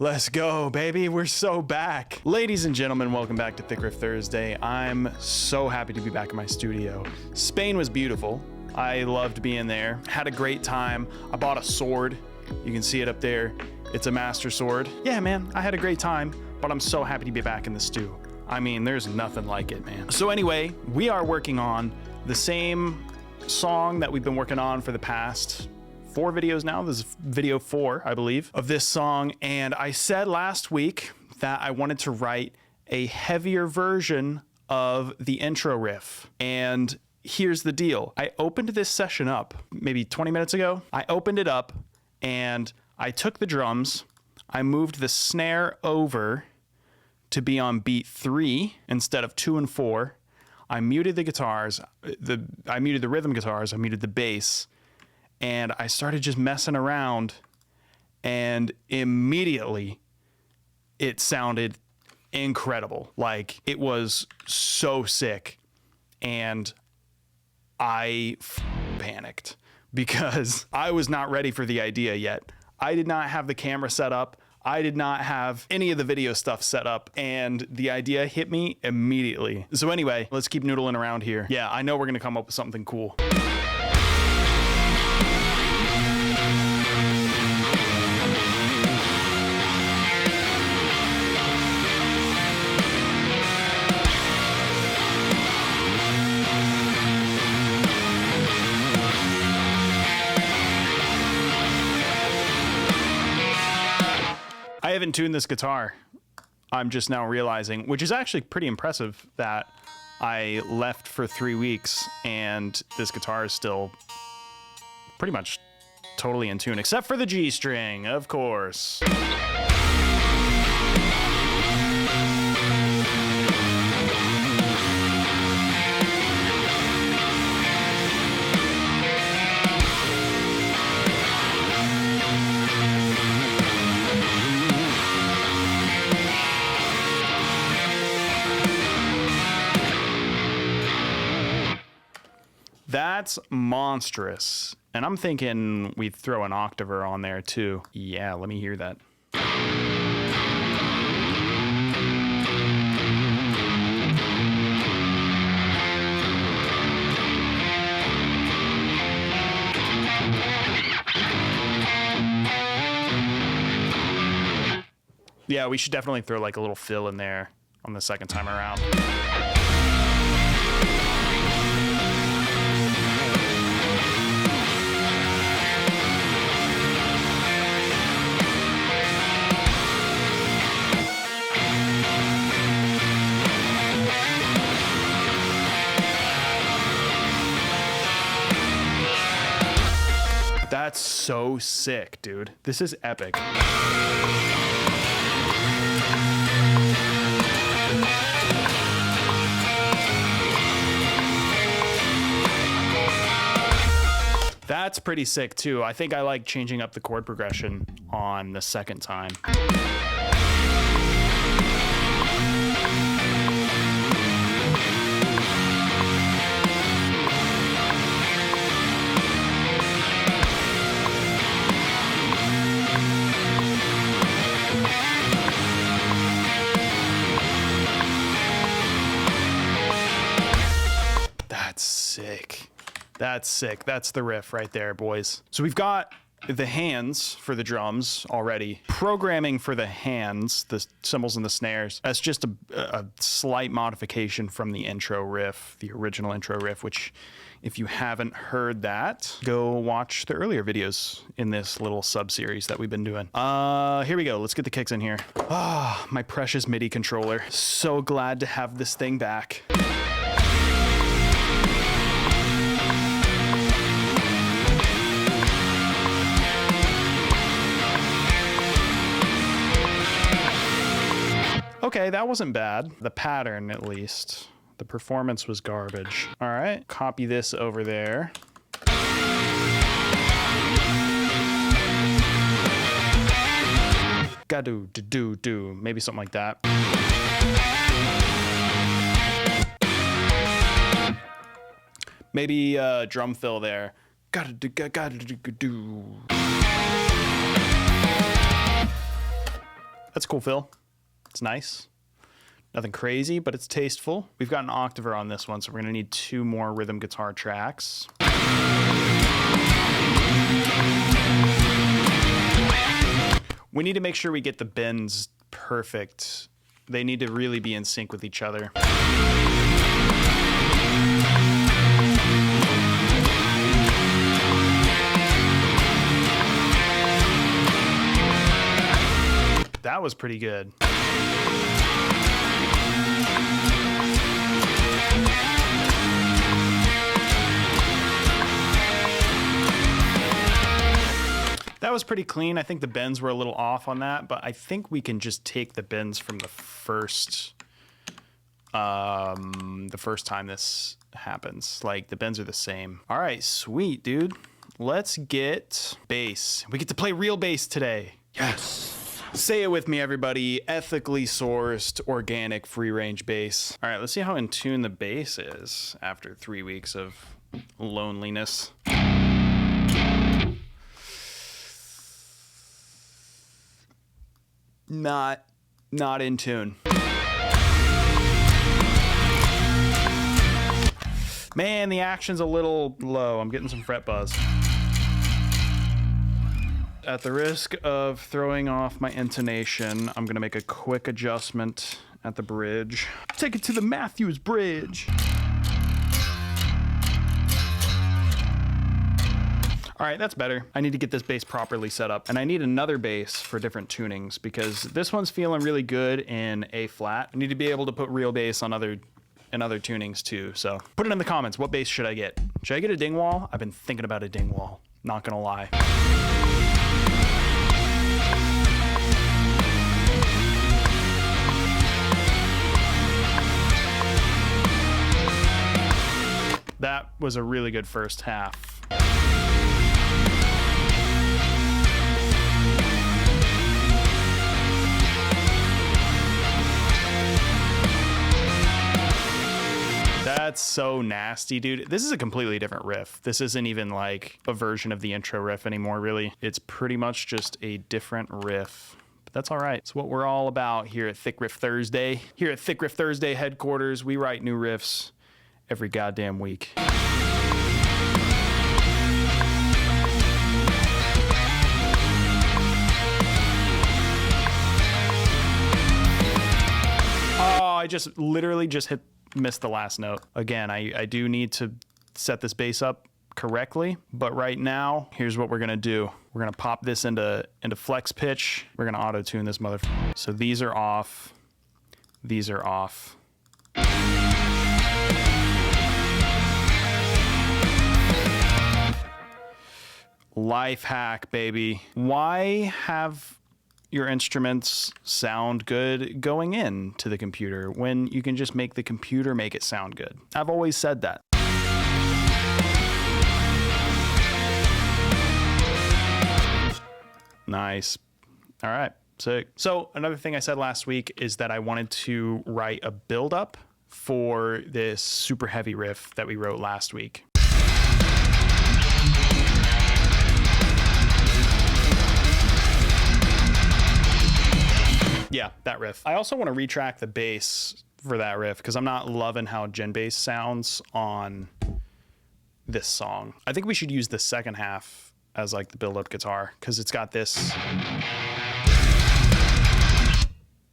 Let's go, baby. We're so back. Ladies and gentlemen, welcome back to Thick Riff Thursday. I'm so happy to be back in my studio. Spain was beautiful. I loved being there. Had a great time. I bought a sword. You can see it up there. It's a master sword. Yeah, man, I had a great time, but I'm so happy to be back in the stew. I mean, there's nothing like it, man. So anyway, we are working on the same song that we've been working on for the past 4 videos now. This is video 4, I believe, of this song. And I said last week that I wanted to write a heavier version of the intro riff. And here's the deal. I opened this session up maybe 20 minutes ago. I opened it up and I took the drums. I moved the snare over to be on beat 3 instead of 2 and 4. I muted the guitars. I muted the rhythm guitars. I muted the bass. And I started just messing around, and immediately it sounded incredible. Like, it was so sick. And I panicked because I was not ready for the idea yet. I did not have the camera set up. I did not have any of the video stuff set up, and the idea hit me immediately. So anyway, let's keep noodling around here. Yeah, I know we're gonna come up with something cool. I haven't tuned this guitar. I'm just now realizing, which is actually pretty impressive, that I left for 3 weeks and this guitar is still pretty much totally in tune, except for the G string, of course. That's monstrous. And I'm thinking we'd throw an octaver on there too. Yeah, let me hear that. Yeah, we should definitely throw like a little fill in there on the second time around. That's so sick, dude. This is epic. That's pretty sick too. I think I like changing up the chord progression on the second time. Sick. That's sick. That's the riff right there, boys. So we've got the hands for the drums already. Programming for the hands, the cymbals and the snares, that's just a slight modification from the intro riff, the original intro riff, which if you haven't heard that, go watch the earlier videos in this little sub-series that we've been doing. Here we go. Let's get the kicks in here. Ah, my precious MIDI controller. So glad to have this thing back. Okay, that wasn't bad. The pattern, at least. The performance was garbage. All right, copy this over there. Ga-do, maybe something like that. Maybe drum fill there. Gotta do. That's a cool fill. It's nice. Nothing crazy, but it's tasteful. We've got an octaver on this one, so we're gonna need 2 more rhythm guitar tracks. We need to make sure we get the bends perfect. They need to really be in sync with each other. That was pretty good. That was pretty clean. I think the bends were a little off on that, but I think we can just take the bends from the first time this happens. Like, the bends are the same. All right, sweet, dude. Let's get bass. We get to play real bass today. Yes. Say it with me, everybody. Ethically sourced, organic, free-range bass. All right, let's see how in tune the bass is after 3 weeks of loneliness. Not in tune. Man, the action's a little low. I'm getting some fret buzz. At the risk of throwing off my intonation, I'm gonna make a quick adjustment at the bridge. Take it to the Matthews Bridge. All right, that's better. I need to get this bass properly set up, and I need another bass for different tunings because this one's feeling really good in A flat. I need to be able to put real bass on other tunings too. So put it in the comments. What bass should I get? Should I get a Dingwall? I've been thinking about a Dingwall. Not gonna lie. That was a really good first half. That's so nasty, dude. This is a completely different riff. This isn't even like a version of the intro riff anymore, really. It's pretty much just a different riff. But that's all right. It's what we're all about here at Thick Riff Thursday. Here at Thick Riff Thursday headquarters, we write new riffs every goddamn week. Oh, I just literally just missed the last note. Again, I do need to set this bass up correctly, but right now, here's what we're gonna do. We're gonna pop this into flex pitch. We're gonna auto-tune this motherfucker. So these are off. These are off. Life hack, baby. Why have your instruments sound good going into the computer when you can just make the computer make it sound good? I've always said that. Nice. All right, sick. So another thing I said last week is that I wanted to write a build-up for this super heavy riff that we wrote last week. Yeah, that riff. I also want to retrack the bass for that riff because I'm not loving how gen bass sounds on this song. I think we should use the second half as like the build-up guitar because it's got this,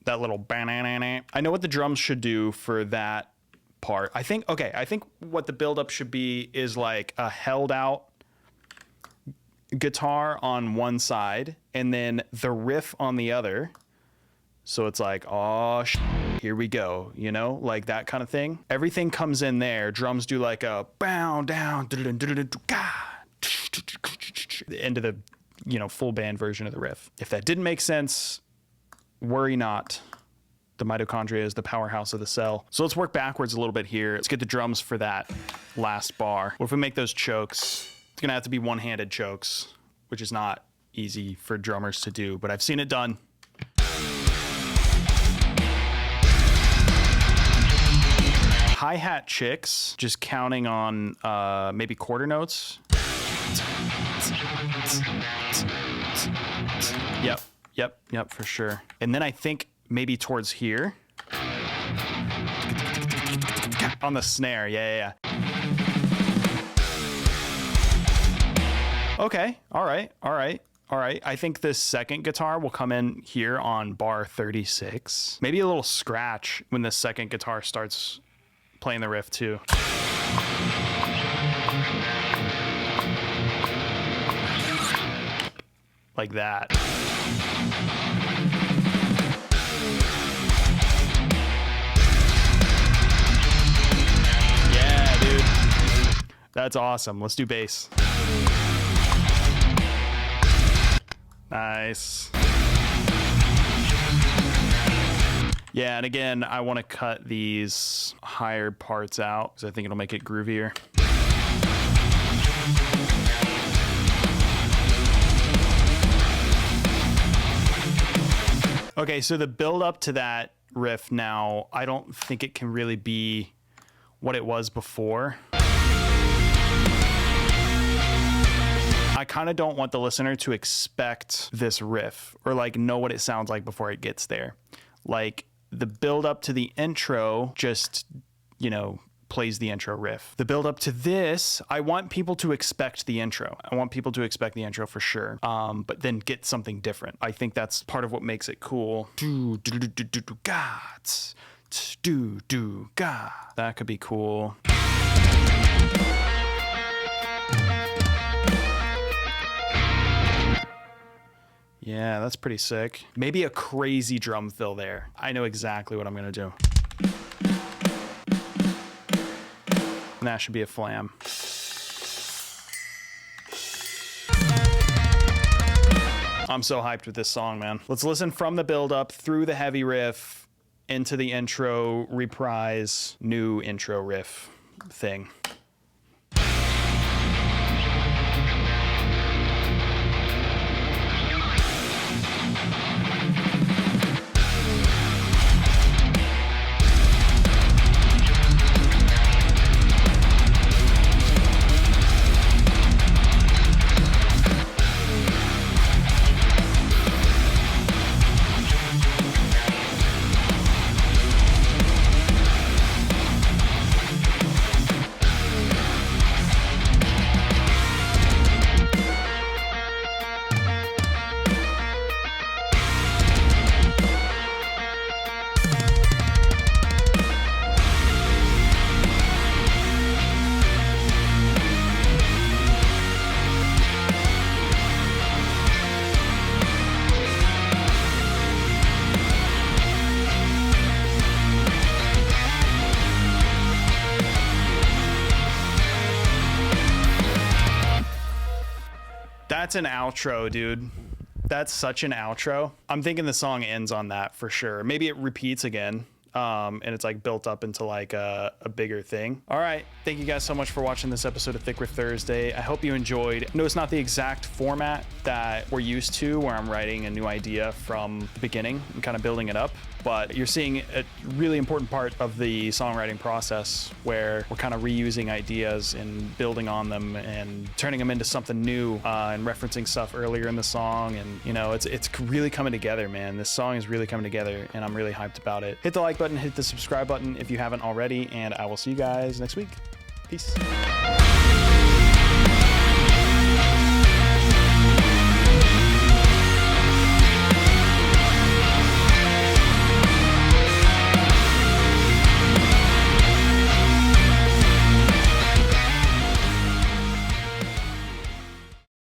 that little banana. I know what the drums should do for that part. I think what the build-up should be is like a held out guitar on one side and then the riff on the other. So it's like, oh, here we go, you know, like that kind of thing. Everything comes in there. Drums do like a bow down, into the, you know, full band version of the riff. If that didn't make sense, worry not. The mitochondria is the powerhouse of the cell. So let's work backwards a little bit here. Let's get the drums for that last bar. What if we make those chokes? It's gonna have to be one-handed chokes, which is not easy for drummers to do, but I've seen it done. Hi-hat chicks, just counting on maybe quarter notes. Yep, Yep, for sure. And then I think maybe towards here. On the snare, yeah. Okay, all right. I think this second guitar will come in here on bar 36. Maybe a little scratch when the second guitar starts playing the riff too. Like that. Yeah, dude. That's awesome. Let's do bass. Nice. Yeah, and again, I want to cut these higher parts out because I think it'll make it groovier. Okay, so the build up to that riff now, I don't think it can really be what it was before. I kind of don't want the listener to expect this riff or like know what it sounds like before it gets there. Like the build up to the intro just, you know, plays the intro riff. The build up to this, I want people to expect the intro. I want people to expect the intro for sure. But then get something different. I think that's part of what makes it cool. That could be cool. Yeah, that's pretty sick. Maybe a crazy drum fill there. I know exactly what I'm gonna do. And that should be a flam. I'm so hyped with this song, man. Let's listen from the build up through the heavy riff into the intro reprise, new intro riff thing. That's an outro, dude. That's such an outro. I'm thinking the song ends on that for sure. Maybe it repeats again. And it's like built up into like a bigger thing. All right. Thank you guys so much for watching this episode of Thick Riff Thursday. I hope you enjoyed. I know it's not the exact format that we're used to where I'm writing a new idea from the beginning and kind of building it up, but you're seeing a really important part of the songwriting process where we're kind of reusing ideas and building on them and turning them into something new and referencing stuff earlier in the song. And you know, it's really coming together, man. This song is really coming together and I'm really hyped about it. Hit the like button, hit the subscribe button if you haven't already, and I will see you guys next week. Peace.